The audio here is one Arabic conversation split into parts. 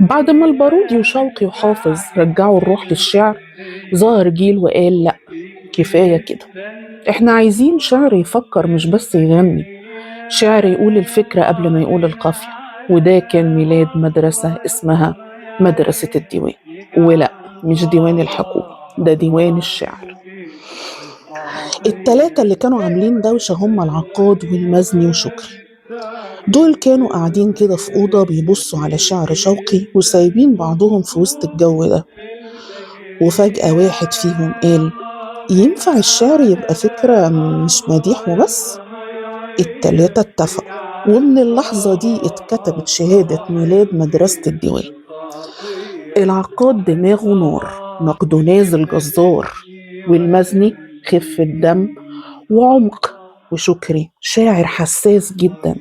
بعد ما البارودي وشوقي وحافظ رجعوا الروح للشعر، ظهر جيل وقال لأ، كفاية كده، إحنا عايزين شعر يفكر مش بس يغني، شعر يقول الفكرة قبل ما يقول القافية. وده كان ميلاد مدرسة اسمها مدرسة الديوان. ولأ، مش ديوان الحكومة، ده ديوان الشعر. التلاتة اللي كانوا عاملين دوشة هم العقاد والمزني وشكري. دول كانوا قاعدين كده في أوضة بيبصوا على شعر شوقي وسايبين بعضهم في وسط الجو ده. وفجأة واحد فيهم قال: ينفع الشعر يبقى فكرة مش مديح وبس؟ التلاتة اتفقوا، ومن اللحظة دي اتكتبت شهادة ميلاد مدرسة الديوان. العقاد دماغه نار، نقده نازل جزار، والمزني خفة دم وعمق، وشكري شاعر حساس جدا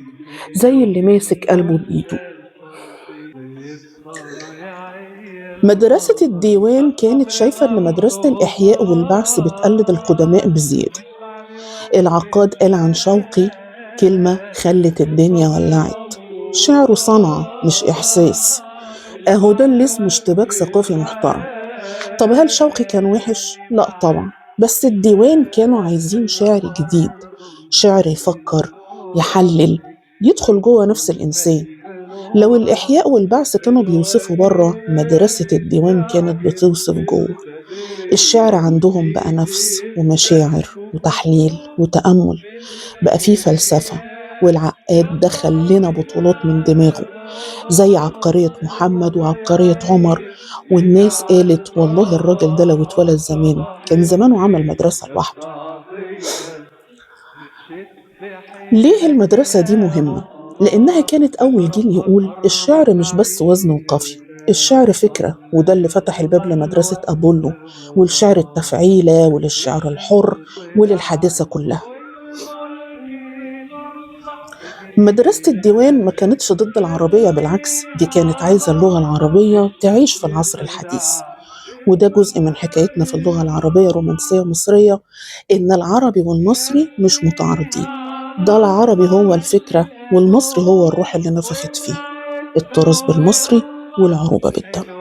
زي اللي ماسك قلبه بإيده. مدرسة الديوان كانت شايفة إن مدرسة الإحياء والبعث بتقلد القدماء بزيادة. العقاد قال عن شوقي كلمة خلت الدنيا ولعت: شعره صنعة مش إحساس. أهو ده اللي اسمه اشتباك ثقافي محترم. طب هل شوقي كان وحش؟ لا طبعا، بس الديوان كانوا عايزين شعر جديد، شعر يفكر، يحلل، يدخل جوه نفس الإنسان. لو الإحياء والبعث كانوا بيوصفوا بره، مدرسة الديوان كانت بتوصف جوه. الشعر عندهم بقى نفس ومشاعر وتحليل وتأمل، بقى فيه فلسفة. والعقاد دخل لنا بطولات من دماغه زي عبقرية محمد وعبقرية عمر. والناس قالت والله الراجل ده لو اتولد زمان كان زمانه عمل مدرسة لوحده. ليه المدرسة دي مهمة؟ لأنها كانت أول جيل يقول الشعر مش بس وزن وقافية، الشعر فكرة. وده اللي فتح الباب لمدرسة أبولو، والشعر التفعيلة، وللشعر الحر، وللحادثة كلها. مدرسة الديوان ما كانتش ضد العربية، بالعكس دي كانت عايزة اللغة العربية تعيش في العصر الحديث. وده جزء من حكايتنا في اللغة العربية الرومانسية المصرية، إن العربي والمصري مش متعارضين. ده العربي هو الفكرة، والمصري هو الروح اللي نفخت فيه، التراث بالمصري والعروبة بالدم.